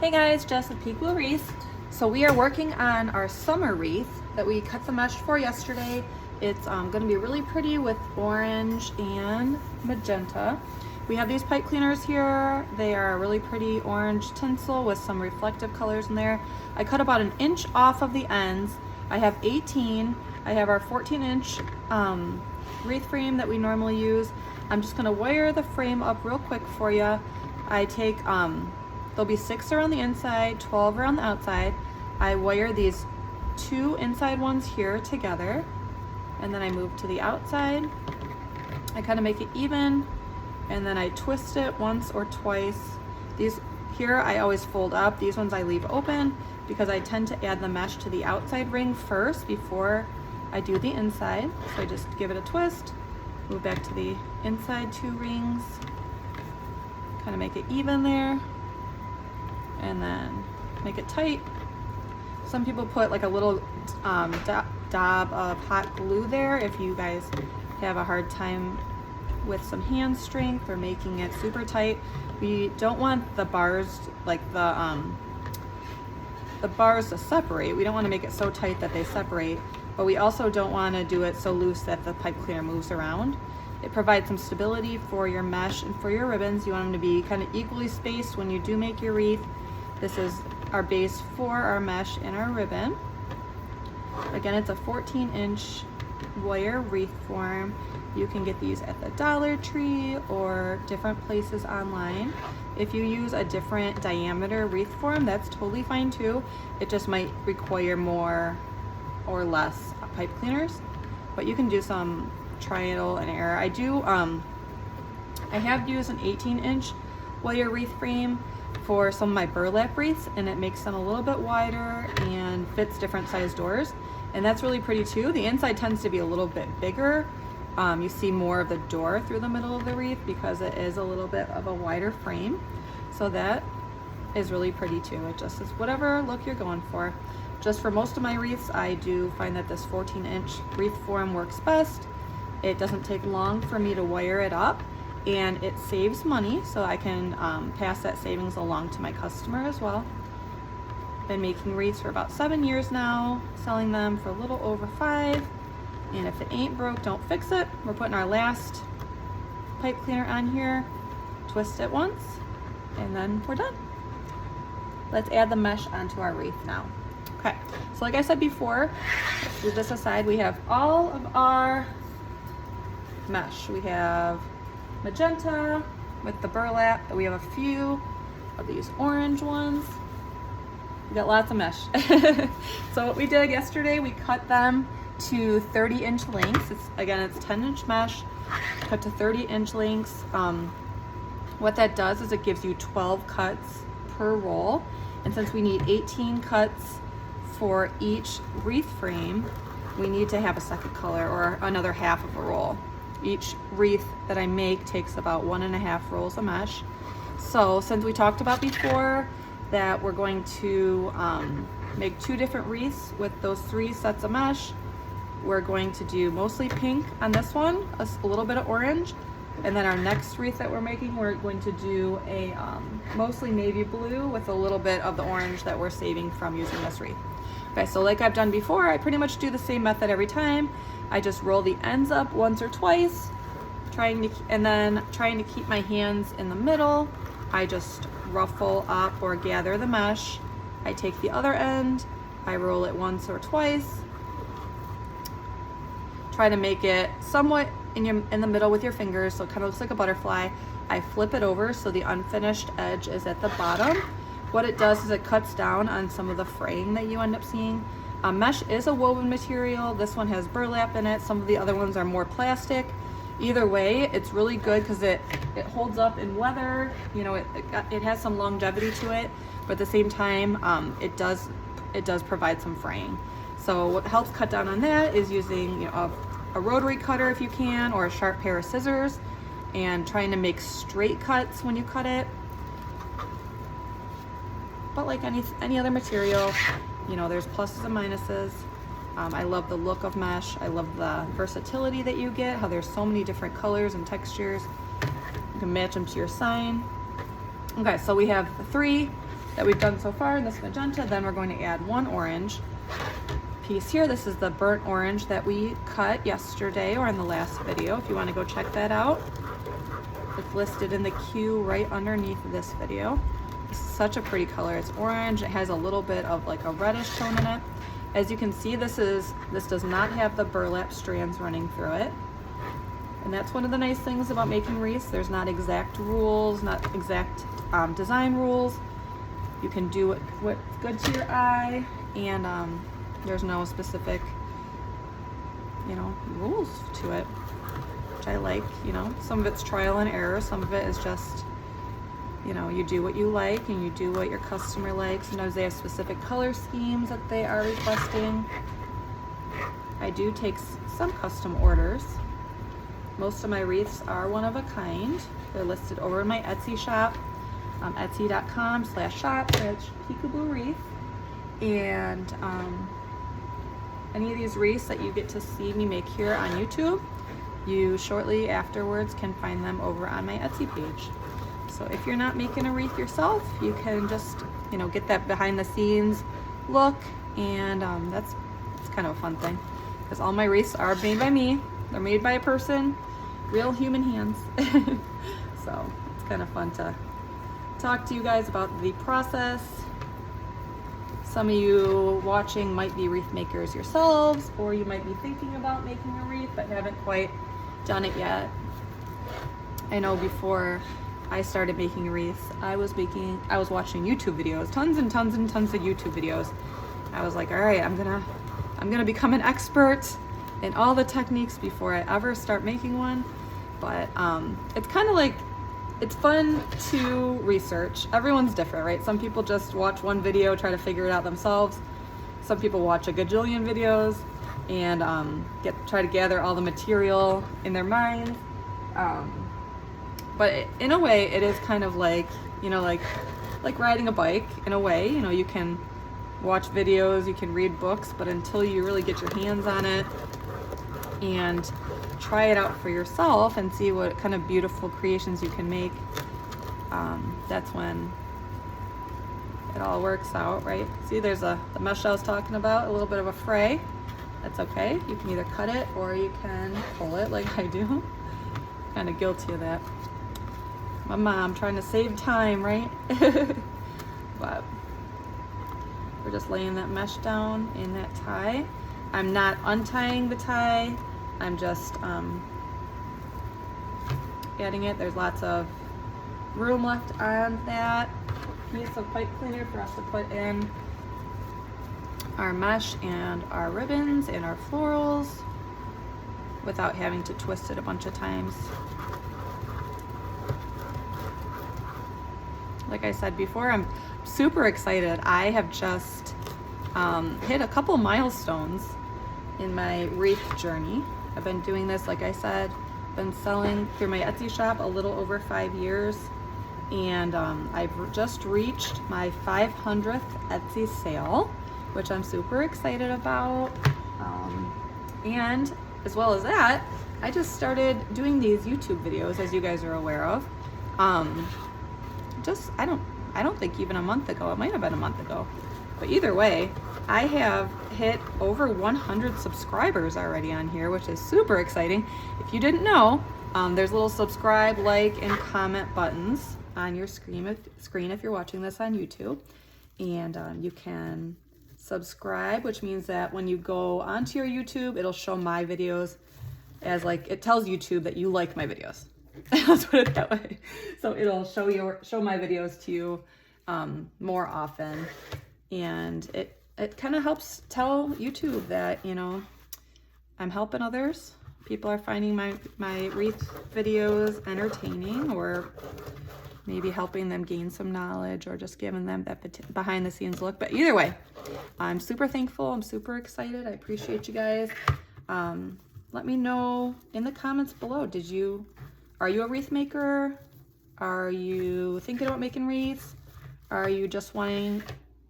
Hey guys, Jess with Wreath. So we are working on our summer wreath that we cut the mesh for yesterday. It's going to be really pretty with orange and magenta. We have these pipe cleaners here. They are really pretty orange tinsel with some reflective colors in there. I cut about 1 inch off of the ends. I have 18. I have our 14-inch wreath frame that we normally use. I'm just going to wire the frame up real quick for you. I take there'll be 6 around the inside, 12 around the outside. I wire these 2 inside ones here together, and then I move to the outside. I kind of make it even, and then I twist it once or twice. These here I always fold up. These ones I leave open because I tend to add the mesh to the outside ring first before I do the inside. So I just give it a twist, move back to the inside 2 rings, kind of make it even there, and then make it tight. Some people put like a little dab of hot glue there if you guys have a hard time with some hand strength or making it super tight. We don't want the bars, like the bars to separate. We don't want to make it so tight that they separate, but we also don't want to do it so loose that the pipe cleaner moves around. It provides some stability for your mesh and for your ribbons. You want them to be kind of equally spaced when you do make your wreath. This is our base for our mesh and our ribbon. Again, it's a 14-inch wire wreath form. You can get these at the Dollar Tree or different places online. If you use a different diameter wreath form, that's totally fine too. It just might require more or less pipe cleaners, but you can do some trial and error. I have used an 18-inch wire wreath frame for some of my burlap wreaths, and it makes them a little bit wider and fits different size doors, and that's really pretty too. The inside tends to be a little bit bigger. You see more of the door through the middle of the wreath because it is a little bit of a wider frame, so that is really pretty too. It just is whatever look you're going for. Just for most of my wreaths, I do find that this 14-inch wreath form works best. It doesn't take long for me to wire it up, and it saves money, so I can pass that savings along to my customer as well. Been making wreaths for about 7 years now, selling them for a little over 5. And if it ain't broke, don't fix it. We're putting our last pipe cleaner on here, twist it once, and then we're done. Let's add the mesh onto our wreath now. Okay, so like I said before, let's move this aside. We have all of our mesh. We have magenta with the burlap. We have a few of these orange ones. We got lots of mesh. So what we did yesterday, we cut them to 30-inch lengths. It's 10-inch mesh cut to 30-inch lengths. What that does is it gives you 12 cuts per roll, and since we need 18 cuts for each wreath frame, we need to have a second color or another half of a roll. Each wreath that I make takes about 1.5 rolls of mesh. So since we talked about before that we're going to make 2 different wreaths with those 3 sets of mesh, we're going to do mostly pink on this one, a little bit of orange, and then our next wreath that we're making, we're going to do a mostly navy blue with a little bit of the orange that we're saving from using this wreath. Okay, so like I've done before, I pretty much do the same method every time. I just roll the ends up once or twice, trying to keep my hands in the middle. I just ruffle up or gather the mesh. I take the other end, I roll it once or twice. Try to make it somewhat in the middle with your fingers, so it kind of looks like a butterfly. I flip it over so the unfinished edge is at the bottom. What it does is it cuts down on some of the fraying that you end up seeing. Mesh is a woven material. This one has burlap in it. Some of the other ones are more plastic. Either way, it's really good because it holds up in weather. You know, it has some longevity to it, but at the same time, it does provide some fraying. So what helps cut down on that is using a rotary cutter if you can, or a sharp pair of scissors, and trying to make straight cuts when you cut it. But like any other material, you know, there's pluses and minuses. I love the look of mesh. I love the versatility that you get, how there's so many different colors and textures. You can match them to your sign. Okay, so we have 3 that we've done so far in this magenta. Then we're going to add one orange piece here. This is the burnt orange that we cut yesterday or in the last video. If you want to go check that out, it's listed in the queue right underneath this video. This is such a pretty color. It's orange. It has a little bit of like a reddish tone in it. As you can see, this does not have the burlap strands running through it. And that's one of the nice things about making wreaths. There's not exact rules, not exact design rules. You can do what's good to your eye, and there's no specific, you know, rules to it, which I like. You know, some of it's trial and error. Some of it is just, you know, you do what you like and you do what your customer likes. Sometimes they have specific color schemes that they are requesting. I do take some custom orders. Most of my wreaths are one of a kind. They're listed over in my Etsy shop, etsy.com/shop/peekaboo wreath. And any of these wreaths that you get to see me make here on YouTube, you shortly afterwards can find them over on my Etsy page. So if you're not making a wreath yourself, you can just, you know, get that behind the scenes look, and that's kind of a fun thing, because all my wreaths are made by me. They're made by a person, real human hands. So it's kind of fun to talk to you guys about the process. Some of you watching might be wreath makers yourselves, or you might be thinking about making a wreath but haven't quite done it yet. I know before I started making wreaths, I was watching YouTube videos, tons and tons and tons of YouTube videos. I was like, all right, I'm gonna become an expert in all the techniques before I ever start making one. But it's kind of like, it's fun to research. Everyone's different, right? Some people just watch one video, try to figure it out themselves. Some people watch a gajillion videos and try to gather all the material in their mind. But in a way, it is kind of like, you know, like riding a bike in a way. You know, you can watch videos, you can read books, but until you really get your hands on it and try it out for yourself and see what kind of beautiful creations you can make, that's when it all works out, right? See, there's the mesh I was talking about, a little bit of a fray. That's okay. You can either cut it or you can pull it like I do. Kind of guilty of that. My mom trying to save time, right? But we're just laying that mesh down in that tie. I'm not untying the tie. I'm just adding it. There's lots of room left on that piece of pipe cleaner for us to put in our mesh and our ribbons and our florals without having to twist it a bunch of times. Like I said before, I'm super excited. I have just hit a couple milestones in my wreath journey. I've been doing this, like I said, been selling through my Etsy shop a little over 5 years, and I've just reached my 500th Etsy sale, which I'm super excited about. And as well as that, I just started doing these YouTube videos, as you guys are aware of. I don't think even a month ago. It might have been a month ago. But either way, I have hit over 100 subscribers already on here, which is super exciting. If you didn't know, there's little subscribe, like, and comment buttons on your screen if you're watching this on YouTube. And you can subscribe, which means that when you go onto your YouTube, it'll show my videos as, like, it tells YouTube that you like my videos. Let's put it that way. So it'll show my videos to you more often, and it kind of helps tell YouTube that, you know, I'm helping others. People are finding my wreath videos entertaining, or maybe helping them gain some knowledge, or just giving them that behind the scenes look. But either way, I'm super thankful. I'm super excited. I appreciate you guys. Let me know in the comments below. Are you a wreath maker? Are you thinking about making wreaths? Are you just wanting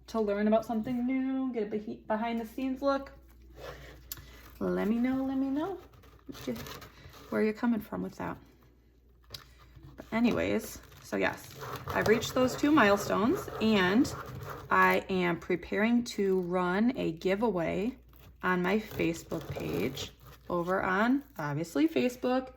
to learn about something new, get a behind the scenes look? Let me know where you're coming from with that. But anyways, So yes, I've reached those 2 milestones, and I am preparing to run a giveaway on my Facebook page over on, obviously, Facebook.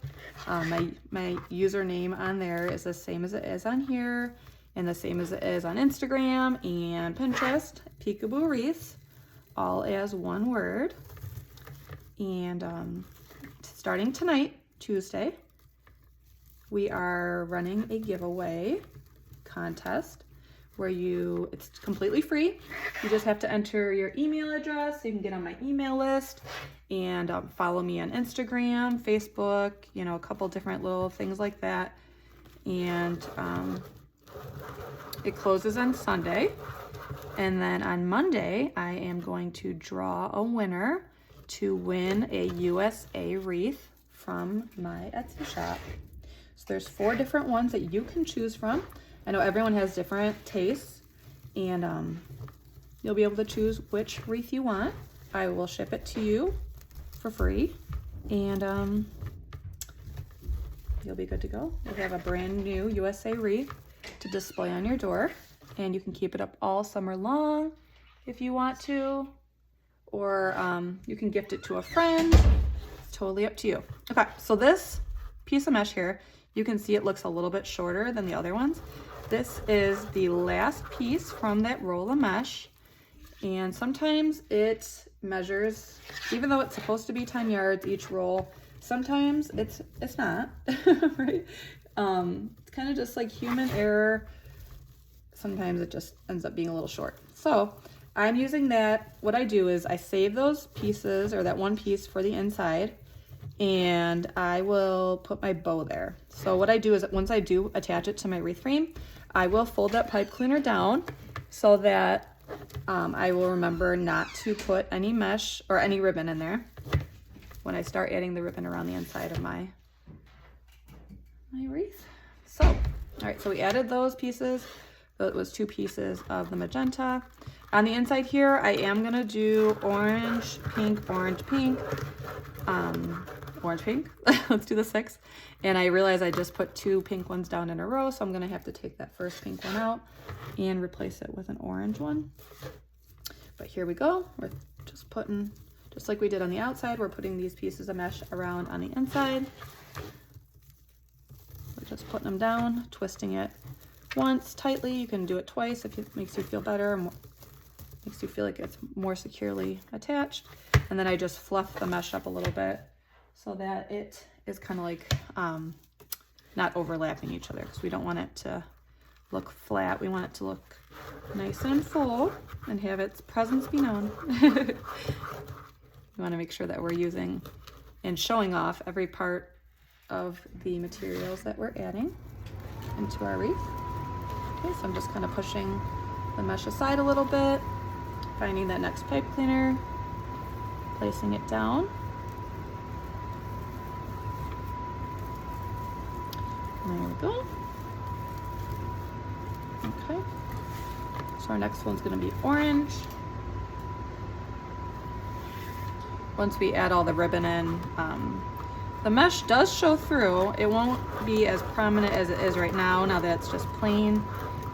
My username on there is the same as it is on here, and the same as it is on Instagram and Pinterest, Peekaboo Wreaths, all as one word. And starting tonight, Tuesday, we are running a giveaway contest where it's completely free. You just have to enter your email address so you can get on my email list, and follow me on Instagram, Facebook, you know, a couple different little things like that. And it closes on Sunday. And then on Monday, I am going to draw a winner to win a USA wreath from my Etsy shop. So there's 4 different ones that you can choose from. I know everyone has different tastes, and you'll be able to choose which wreath you want. I will ship it to you for free, and you'll be good to go. We have a brand new USA wreath to display on your door, and you can keep it up all summer long if you want to, or you can gift it to a friend. It's totally up to you. Okay, so this piece of mesh here, you can see it looks a little bit shorter than the other ones. This is the last piece from that roll of mesh, and sometimes it measures, even though it's supposed to be 10 yards each roll, sometimes it's not, right? It's kind of just like human error. Sometimes it just ends up being a little short. So I'm using that. What I do is I save those pieces, or that one piece for the inside, and I will put my bow there. So what I do is once I do attach it to my wreath frame, I will fold that pipe cleaner down so that I will remember not to put any mesh or any ribbon in there when I start adding the ribbon around the inside of my wreath. So, all right, so we added those pieces. That was 2 pieces of the magenta. On the inside here, I am gonna do orange, pink, orange, pink. Orange, pink. Let's do the 6. And I realize I just put 2 pink ones down in a row, so I'm gonna have to take that first pink one out and replace it with an orange one. But here we go. We're just putting, just like we did on the outside, we're putting these pieces of mesh around on the inside. We're just putting them down, twisting it once tightly. You can do it twice if it makes you feel better, makes you feel like it's more securely attached. And then I just fluff the mesh up a little bit so that it is kind of like not overlapping each other, because we don't want it to look flat. We want it to look nice and full and have its presence be known. We want to make sure that we're using and showing off every part of the materials that we're adding into our wreath. Okay, so I'm just kind of pushing the mesh aside a little bit, finding that next pipe cleaner, placing it down. There we go. Okay, so our next one's going to be orange. Once we add all the ribbon in, the mesh does show through. It won't be as prominent as it is right now that it's just plain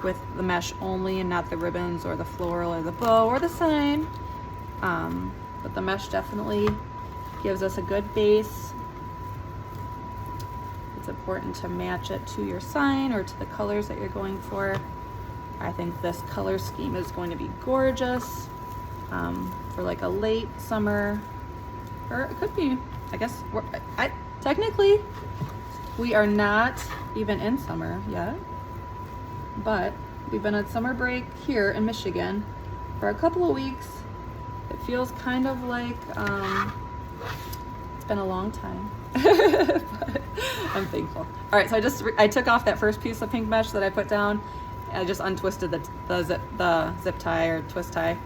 with the mesh only and not the ribbons or the floral or the bow or the sign. But the mesh definitely gives us a good base. It's important to match it to your sign or to the colors that you're going for. I think this color scheme is going to be gorgeous for like a late summer, or it could be, I guess, technically we are not even in summer yet, but we've been on summer break here in Michigan for a couple of weeks. It feels kind of like it's been a long time, but I'm thankful. All right, so I took off that first piece of pink mesh that I put down. I just untwisted the zip tie or twist tie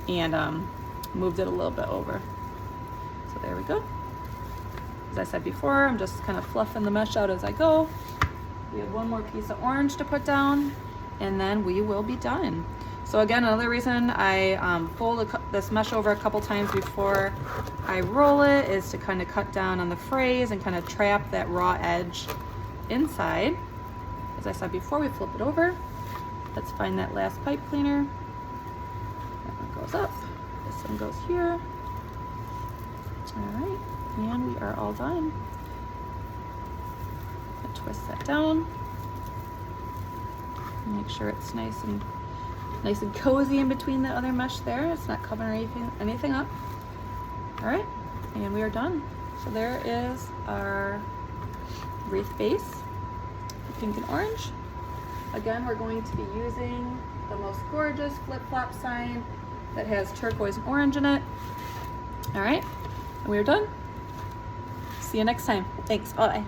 and moved it a little bit over. So there we go. As I said before, I'm just kind of fluffing the mesh out as I go. We have one more piece of orange to put down, and then we will be done. So again, another reason I fold this mesh over a couple times before I roll it is to kind of cut down on the frays and kind of trap that raw edge inside, As I said before, we flip it over. Let's find that last pipe cleaner. That one goes up, this one goes here. All right, and we are all done. Twist that down. Make sure it's nice and cozy in between the other mesh there. It's not covering anything up. All right, and we are done. So there is our wreath base, pink and orange. Again, we're going to be using the most gorgeous flip-flop sign that has turquoise and orange in it. All right, and we are done. See you next time. Thanks, bye.